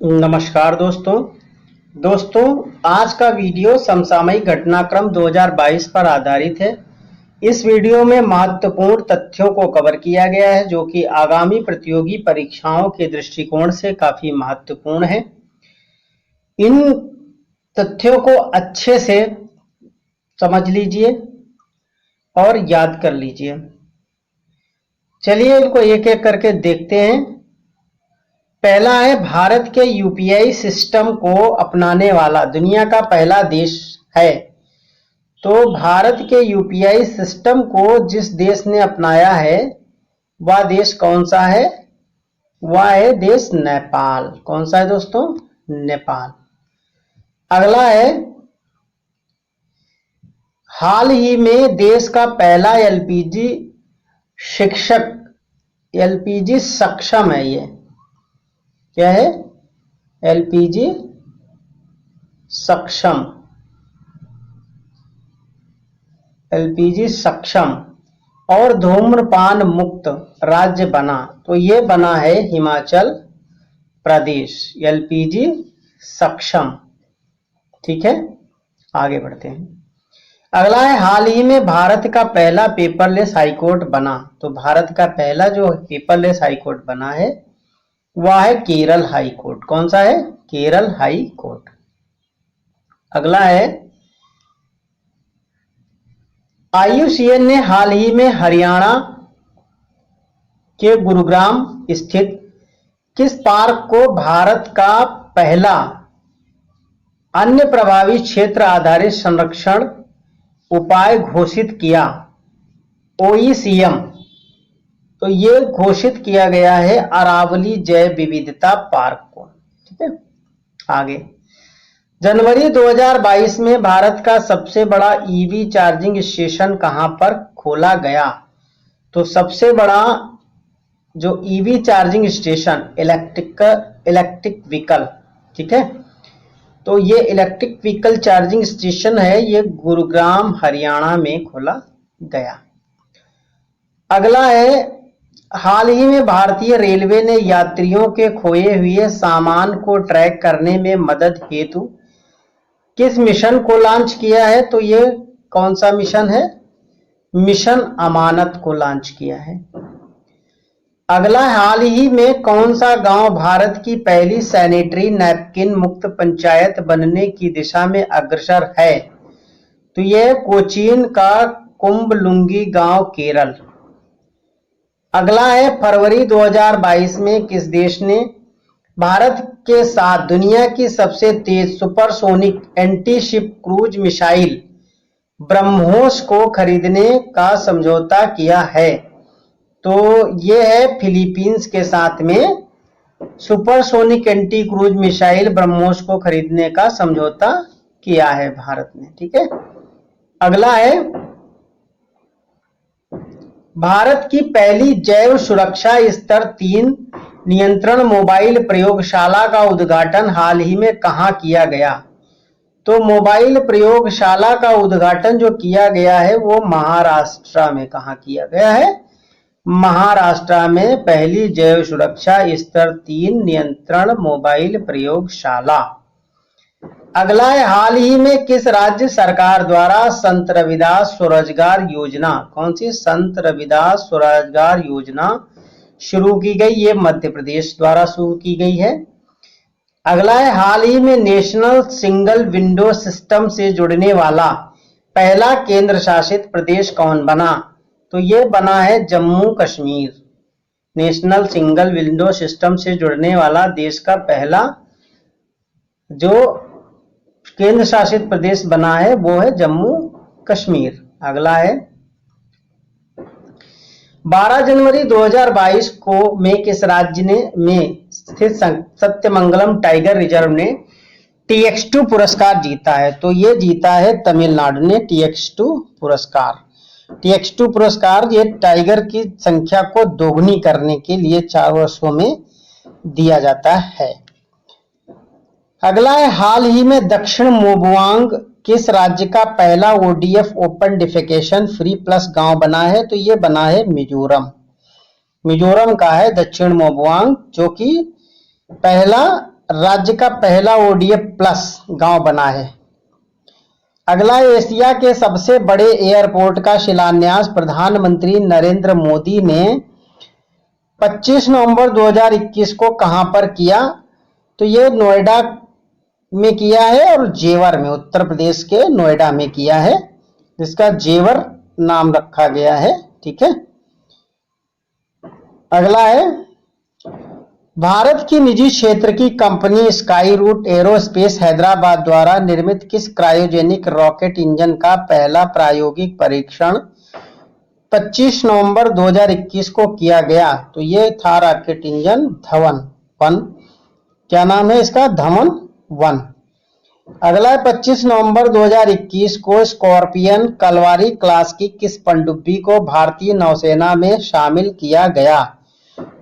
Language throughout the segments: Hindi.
नमस्कार दोस्तों आज का वीडियो समसामयिक घटनाक्रम 2022 पर आधारित है। इस वीडियो में महत्वपूर्ण तथ्यों को कवर किया गया है जो कि आगामी प्रतियोगी परीक्षाओं के दृष्टिकोण से काफी महत्वपूर्ण है। इन तथ्यों को अच्छे से समझ लीजिए और याद कर लीजिए। चलिए इनको एक एक करके देखते हैं। पहला है, भारत के यूपीआई सिस्टम को अपनाने वाला दुनिया का पहला देश है। तो भारत के यूपीआई सिस्टम को जिस देश ने अपनाया है वह देश कौन सा है? वह है देश नेपाल। कौन सा है दोस्तों? नेपाल। अगला है, हाल ही में देश का पहला एलपीजी सक्षम है। ये क्या है? एलपीजी सक्षम और धूम्रपान मुक्त राज्य बना। तो ये बना है हिमाचल प्रदेश, एलपीजी सक्षम। ठीक है, आगे बढ़ते हैं। अगला है, हाल ही में भारत का पहला पेपरलेस हाईकोर्ट बना। तो भारत का पहला जो पेपरलेस हाईकोर्ट बना है वह है केरल हाई कोर्ट। कौन सा है? Kerala high court. अगला है, आईयूसीएन ने हाल ही में हरियाणा के गुरुग्राम स्थित किस पार्क को भारत का पहला अन्य प्रभावी क्षेत्र आधारित संरक्षण उपाय घोषित किया? ओईसीएम। तो ये घोषित किया गया है अरावली जैव विविधता पार्क को। ठीक है, आगे। जनवरी 2022 में भारत का सबसे बड़ा ईवी चार्जिंग स्टेशन कहां पर खोला गया? तो सबसे बड़ा जो EV charging station electric vehicle, ठीक है, तो ये इलेक्ट्रिक व्हीकल चार्जिंग स्टेशन है, ये गुरुग्राम हरियाणा में खोला गया। अगला है, हाल ही में भारतीय रेलवे ने यात्रियों के खोए हुए सामान को ट्रैक करने में मदद हेतु किस मिशन को लॉन्च किया है? तो ये कौन सा मिशन है? मिशन अमानत को लॉन्च किया है। अगला, हाल ही में कौन सा गांव भारत की पहली सैनिटरी नैपकिन मुक्त पंचायत बनने की दिशा में अग्रसर है? तो यह कोचीन का कुंबलुंगी गांव, केरल। अगला है, फरवरी 2022 में किस देश ने भारत के साथ दुनिया की सबसे तेज supersonic anti ship cruise missile BrahMos को खरीदने का समझौता किया है? तो ये है फिलीपींस के साथ में supersonic anti cruise missile BrahMos को खरीदने का समझौता किया है भारत ने। ठीक है, अगला है, भारत की पहली जैव सुरक्षा स्तर 3 नियंत्रण मोबाइल प्रयोगशाला का उद्घाटन हाल ही में कहां किया गया? तो मोबाइल प्रयोगशाला का उद्घाटन जो किया गया है वो महाराष्ट्र में। कहां किया गया है? महाराष्ट्र में पहली जैव सुरक्षा स्तर 3 नियंत्रण मोबाइल प्रयोगशाला। अगला है, हाल ही में किस राज्य सरकार द्वारा संत रविदास स्वरोजगार योजना, कौन सी संत रविदास स्वरोजगार योजना शुरू की गई? ये मध्य प्रदेश द्वारा शुरू की गई है। अगला है, हाल ही में नेशनल सिंगल विंडो सिस्टम से जुड़ने वाला पहला केंद्र शासित प्रदेश कौन बना? तो ये बना है Jammu Kashmir. National single window system से जुड़ने वाला देश का पहला जो केंद्र शासित प्रदेश बना है वो है जम्मू कश्मीर। अगला है, 12 जनवरी 2022 को में किस राज्य में स्थित सत्यमंगलम टाइगर रिजर्व ने TX2 पुरस्कार जीता है? तो ये जीता है तमिलनाडु ने TX2 पुरस्कार। TX2 पुरस्कार ये टाइगर की संख्या को दोगुनी करने के लिए 4 वर्षों में दिया जाता है। अगला है, हाल ही में दक्षिण मोबुआंग किस राज्य का पहला ODF open defecation free plus गांव बना है? तो ये बना है मिजोरम का है दक्षिण मोबुआंग, जो कि पहला राज्य का पहला ODF प्लस गांव बना है। अगला, एशिया के सबसे बड़े एयरपोर्ट का शिलान्यास प्रधानमंत्री नरेंद्र मोदी ने 25 नवंबर 2021 को कहां पर किया? तो ये नोएडा में किया है और जेवर में, उत्तर प्रदेश के नोएडा में किया है, जिसका जेवर नाम रखा गया है। ठीक है। अगला है, भारत की निजी क्षेत्र की company Skyroot aerospace Hyderabad द्वारा निर्मित किस क्रायोजेनिक रॉकेट इंजन का पहला प्रायोगिक परीक्षण 25 नवंबर 2021 को किया गया? तो ये था रॉकेट इंजन धवन 1। क्या नाम है इसका? धवन 1। अगला, 25 नवंबर 2021 को स्कॉर्पियन कलवारी क्लास की किस पनडुब्बी को भारतीय नौसेना में शामिल किया गया?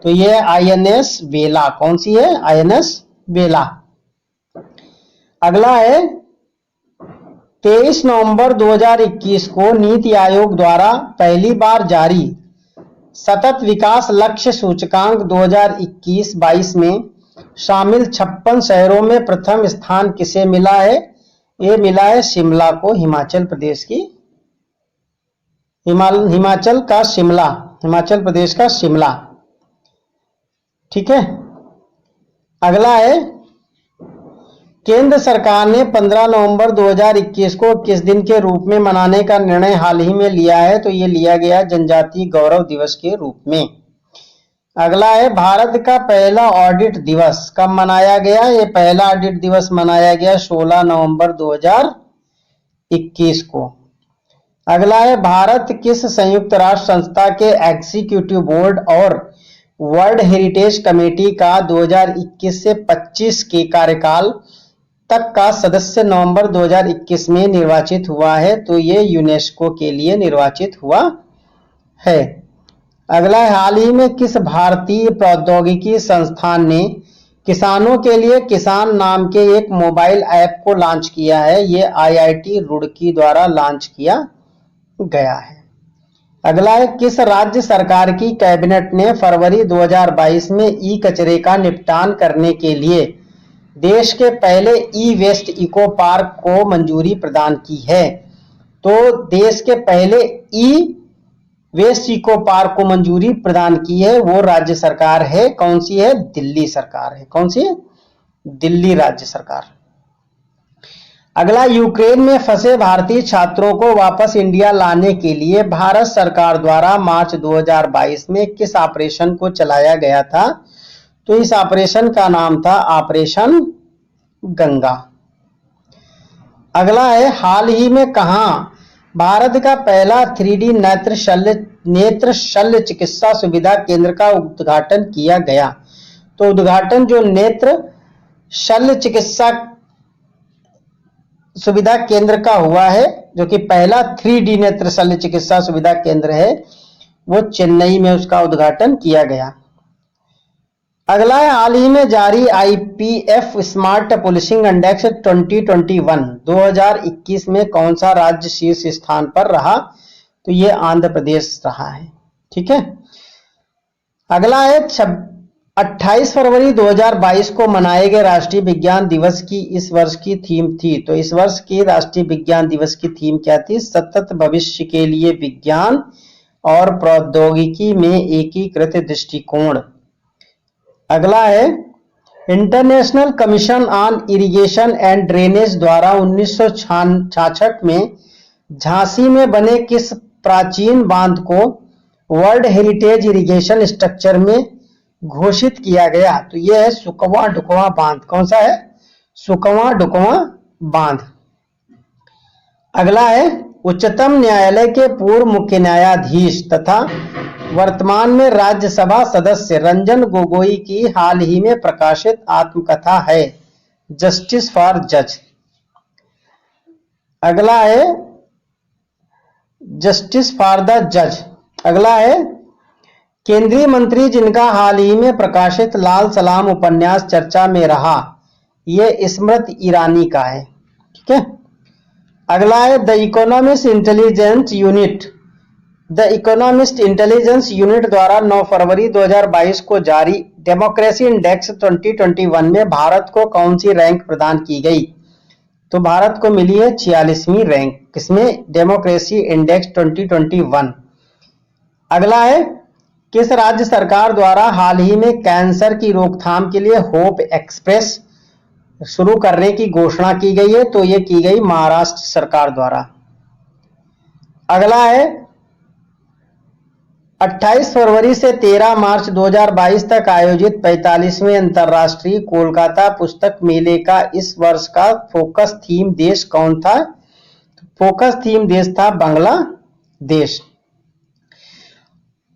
तो ये INS बेला। कौन सी है? INS बेला। अगला है, 23 नवंबर 2021 को नीति आयोग द्वारा पहली बार जारी सतत विकास लक्ष्य सूचकांक 2021-22 में शामिल 56 शहरों में प्रथम स्थान किसे मिला है? ये मिला है शिमला को, हिमाचल प्रदेश की, हिमाचल प्रदेश का शिमला। ठीक है। अगला है, केंद्र सरकार ने 15 नवंबर 2021 को किस दिन के रूप में मनाने का निर्णय हाल ही में लिया है? तो ये लिया गया जनजातीय गौरव दिवस के रूप में। अगला है, भारत का पहला ऑडिट दिवस कब मनाया गया? ये पहला ऑडिट दिवस मनाया गया 16 नवंबर 2021 को। अगला है, भारत किस संयुक्त राष्ट्र संस्था के एग्जीक्यूटिव बोर्ड और वर्ल्ड हेरिटेज कमेटी का 2021 से 25 के कार्यकाल तक का सदस्य नवंबर 2021 में निर्वाचित हुआ है? तो ये यूनेस्को के लिए निर्वाचित हुआ है। अगला है, हाल ही में किस भारतीय प्रौद्योगिकी संस्थान ने किसानों के लिए किसान नाम के एक मोबाइल ऐप को लॉन्च किया है? ये IIT रुड़की द्वारा लॉन्च किया गया है। अगला है, किस राज्य सरकार की कैबिनेट ने फरवरी 2022 में ई कचरे का निपटान करने के लिए देश के पहले ई वेस्ट इको पार्क को मंजूरी प्रदान की है? तो देश के पहले ई वेस्ट इको पार्क को मंजूरी प्रदान की है वो राज्य सरकार है। कौन सी है? दिल्ली सरकार है। कौन सी है? दिल्ली राज्य सरकार। अगला, यूक्रेन में फंसे भारतीय छात्रों को वापस इंडिया लाने के लिए भारत सरकार द्वारा मार्च 2022 में किस ऑपरेशन को चलाया गया था? तो इस ऑपरेशन का नाम था ऑपरेशन गंगा। अगला है, हाल ही में कहां भारत का पहला 3D नेत्र शल्य चिकित्सा सुविधा केंद्र का उद्घाटन किया गया? तो उद्घाटन जो नेत्र शल्य चिकित्सा सुविधा केंद्र का हुआ है, जो कि पहला 3D नेत्र शल्य चिकित्सा सुविधा केंद्र है, वो चेन्नई में उसका उद्घाटन किया गया। अगला है, हाल ही में जारी IPF स्मार्ट पुलिसिंग इंडेक्स 2021 में कौन सा राज्य शीर्ष स्थान पर रहा? तो ये आंध्र प्रदेश रहा है। ठीक है। अगला है, 28 फरवरी 2022 को मनाए गए राष्ट्रीय विज्ञान दिवस की इस वर्ष की थीम थी? तो इस वर्ष की राष्ट्रीय विज्ञान दिवस की थीम क्या थी? सतत भविष्य के लिए विज्ञान और प्रौद्योगिकी में एकीकृत दृष्टिकोण। अगला है, international commission on irrigation and drainage द्वारा 1966 में झांसी में बने किस प्राचीन बांध को वर्ल्ड हेरिटेज इरिगेशन स्ट्रक्चर में घोषित किया गया? तो यह है सुकमा ढुकवा बांध। कौन सा है? सुकमा ढुकवा बांध। अगला है, उच्चतम न्यायालय के पूर्व मुख्य न्यायाधीश तथा वर्तमान में राज्यसभा सदस्य रंजन गोगोई की हाल ही में प्रकाशित आत्मकथा है जस्टिस फॉर जज। अगला है, जस्टिस फॉर द जज। अगला है, केंद्रीय मंत्री जिनका हाल ही में प्रकाशित लाल सलाम उपन्यास चर्चा में रहा, यह स्मृति ईरानी का है। ठीक है। अगला है, the economist intelligence unit the economist intelligence unit द्वारा 9 फरवरी 2022 को जारी डेमोक्रेसी इंडेक्स 2021 में भारत को कौन सी रैंक प्रदान की गई? तो भारत को मिली है 46वीं रैंक। किसमें? Democracy index 2021। अगला है, किस राज्य सरकार द्वारा हाल ही में कैंसर की रोकथाम के लिए होप एक्सप्रेस शुरू करने की घोषणा की गई है? तो ये की गई महाराष्ट्र सरकार द्वारा। अगला है, 28 फरवरी से 13 मार्च 2022 तक आयोजित 45वें अंतर्राष्ट्रीय कोलकाता पुस्तक मेले का इस वर्ष का फोकस थीम देश कौन था? फोकस थीम देश था बांग्लादेश।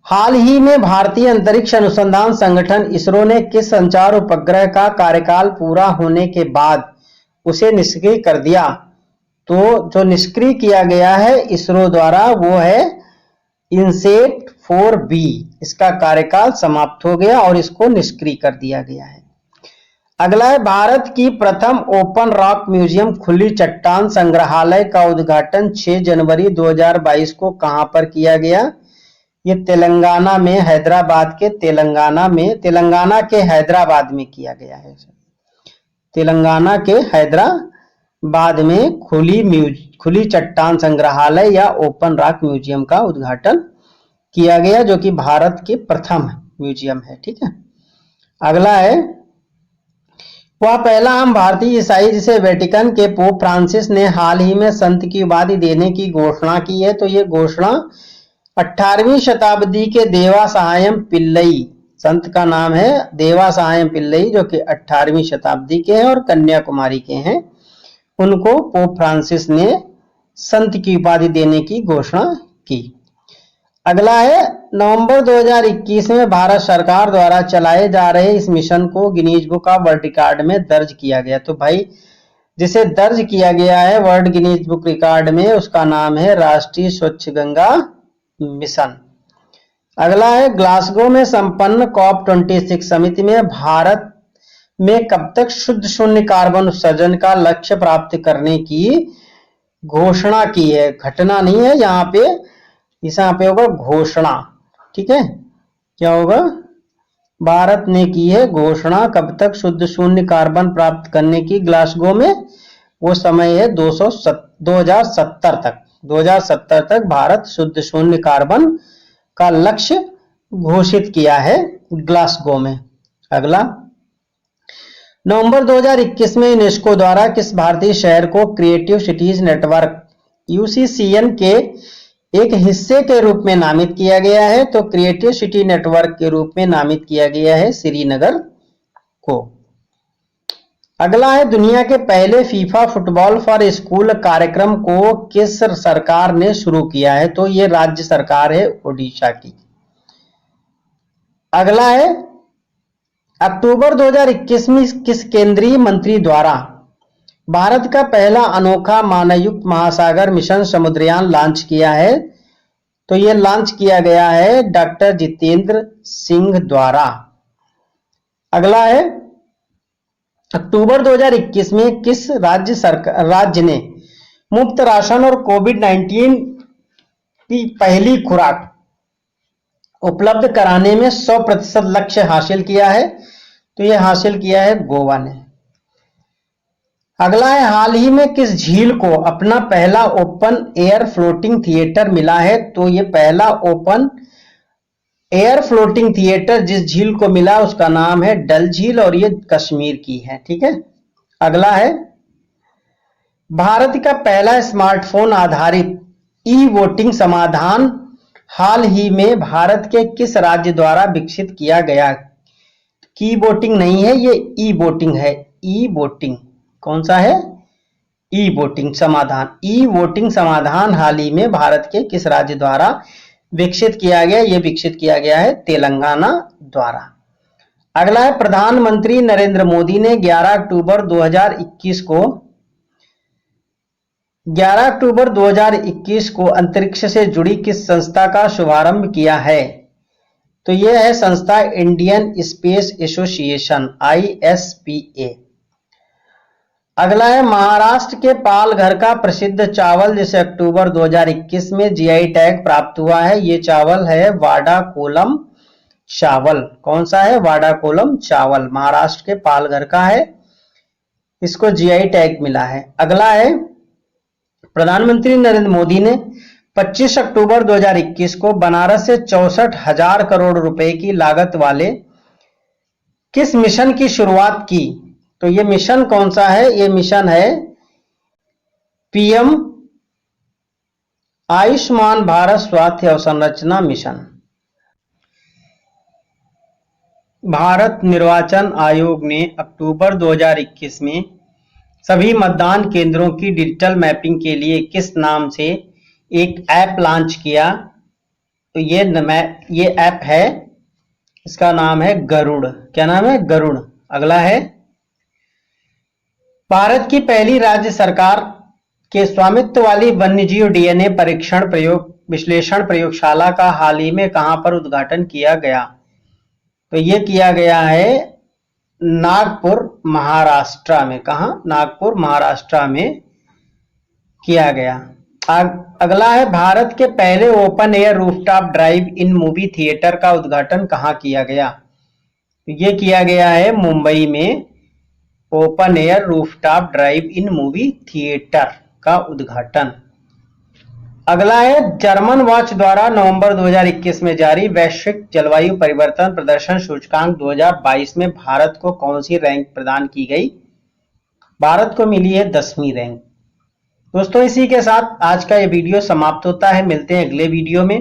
हाल ही में भारतीय अंतरिक्ष अनुसंधान संगठन इसरो ने किस संचार उपग्रह का कार्यकाल पूरा होने के बाद उसे निष्क्रिय कर दिया? तो जो निष्क्रिय किया गया है इसरो द्वारा वो है इनसेट 4B। इसका कार्यकाल समाप्त हो गया और इसको निष्क्रिय कर दिया गया है। अगला है, भारत की प्रथम ओपन रॉक म्यूजियम खुली चट्टान संग्रहालय का उद्घाटन 6 जनवरी 2022 को कहां पर किया गया? ये तेलंगाना में, हैदराबाद के तेलंगाना के हैदराबाद में किया गया है। तेलंगाना के हैदराबाद में खुली चट्टान संग्रहालय या ओपन रॉक म्यूजियम का उद्घाटन किया गया, जो कि भारत के प्रथम म्यूजियम है। ठीक है। अगला है, वह पहला आम भारतीय ईसाई जिसे वेटिकन के पोप फ्रांसिस ने हाल ही में संत की उपाधि देने की घोषणा की है? तो ये घोषणा 18वीं शताब्दी के देवा सहायम पिल्लई, संत का नाम है देवा सहायम पिल्लई, जो कि 18वीं शताब्दी के हैं और कन्याकुमारी के हैं। उनको पोप फ्रांसिस ने संत की उपाधि देने की घोषणा की। अगला है, नवंबर 2021 में भारत सरकार द्वारा चलाए जा रहे इस मिशन को Guinness book of world record में दर्ज किया गया। तो भाई जिसे दर्ज किया गया है वर्ल्ड गिनीज बुक रिकॉर्ड में, उसका नाम है राष्ट्रीय स्वच्छ गंगा मिशन। अगला है, ग्लासगो में संपन्न COP26 समिति में भारत में कब तक शुद्ध शून्य कार्बन उत्सर्जन का लक्ष्य प्राप्त करने की घोषणा की है? घटना नहीं है यहाँ पे होगा घोषणा। ठीक है, क्या होगा? भारत ने की है घोषणा कब तक शुद्ध शून्य कार्बन प्राप्त करने की ग्लासगो में। वो समय है 2070 तक भारत शुद्ध शून्य कार्बन का लक्ष्य घोषित किया है ग्लासगो में। अगला, नवंबर 2021 में यूनेस्को द्वारा किस भारतीय शहर को क्रिएटिव सिटीज नेटवर्क UCCN के एक हिस्से के रूप में नामित किया गया है? तो क्रिएटिव सिटी नेटवर्क के रूप में नामित किया गया है श्रीनगर को। अगला है, दुनिया के पहले फीफा फुटबॉल फॉर स्कूल कार्यक्रम को किस सरकार ने शुरू किया है? तो ये राज्य सरकार है ओडिशा की। अगला है, अक्टूबर 2021 में किस केंद्रीय मंत्री द्वारा भारत का पहला अनोखा मानवयुक्त महासागर मिशन समुद्रयान लॉन्च किया है? तो यह लॉन्च किया गया है डॉक्टर जितेंद्र सिंह द्वारा। अगला है, अक्टूबर 2021 में किस राज्य ने मुफ्त राशन और कोविड-19 की पहली खुराक उपलब्ध कराने में 100% लक्ष्य हासिल किया है? तो यह हासिल किया है गोवा ने। अगला है, हाल ही में किस झील को अपना पहला ओपन एयर फ्लोटिंग थिएटर मिला है? तो यह पहला ओपन एयर फ्लोटिंग थिएटर जिस झील को मिला उसका नाम है डल झील और ये कश्मीर की है। ठीक है। अगला है, भारत का पहला स्मार्टफोन आधारित ई वोटिंग समाधान हाल ही में भारत के किस राज्य द्वारा विकसित किया गया? की वोटिंग नहीं है, ये ई वोटिंग है। ई वोटिंग कौन सा है? ई वोटिंग समाधान। ई वोटिंग समाधान हाल ही में भारत के किस राज्य द्वारा विकसित किया गया? ये विकसित किया गया है तेलंगाना द्वारा। अगला है, प्रधानमंत्री नरेंद्र मोदी ने 11 अक्टूबर 2021 को अंतरिक्ष से जुड़ी किस संस्था का शुभारंभ किया है? तो यह है संस्था इंडियन स्पेस एसोसिएशन ISPA। अगला है महाराष्ट्र के पालघर का प्रसिद्ध चावल जिसे अक्टूबर 2021 में जीआई टैग प्राप्त हुआ है। ये चावल है वाडा कोलम चावल। कौन सा है? वाडा कोलम चावल, महाराष्ट्र के पालघर का है, इसको जीआई टैग मिला है। अगला है प्रधानमंत्री नरेंद्र मोदी ने 25 अक्टूबर 2021 को बनारस से 64,000 करोड़ रुपए की लागत वाले किस मिशन की शुरुआत की? तो ये मिशन कौन सा है? ये मिशन है पीएम आयुष्मान भारत स्वास्थ्य अवसंरचना मिशन। भारत निर्वाचन आयोग ने अक्टूबर 2021 में सभी मतदान केंद्रों की डिजिटल मैपिंग के लिए किस नाम से एक ऐप लॉन्च किया? तो ये ऐप है, इसका नाम है गरुड़। क्या नाम है? गरुड़। अगला है भारत की पहली राज्य सरकार के स्वामित्व वाली वन्यजीव डीएनए परीक्षण विश्लेषण प्रयोगशाला का हाल ही में कहां पर उद्घाटन किया गया? तो ये किया गया है नागपुर महाराष्ट्र में। कहां? नागपुर महाराष्ट्र में किया गया। अगला है भारत के पहले ओपन एयर रूफटॉप ड्राइव इन मूवी थिएटर का उद्घाटन कहां किया गया? तो ये किया गया है मुंबई में, ओपन एयर रूफटॉप ड्राइव इन मूवी थिएटर का उद्घाटन। अगला है जर्मन वॉच द्वारा नवंबर 2021 में जारी वैश्विक जलवायु परिवर्तन प्रदर्शन सूचकांक 2022 में भारत को कौन सी रैंक प्रदान की गई? भारत को मिली है 10वीं रैंक। दोस्तों इसी के साथ आज का ये वीडियो समाप्त होता है। मिलते हैं अगले वीडियो में।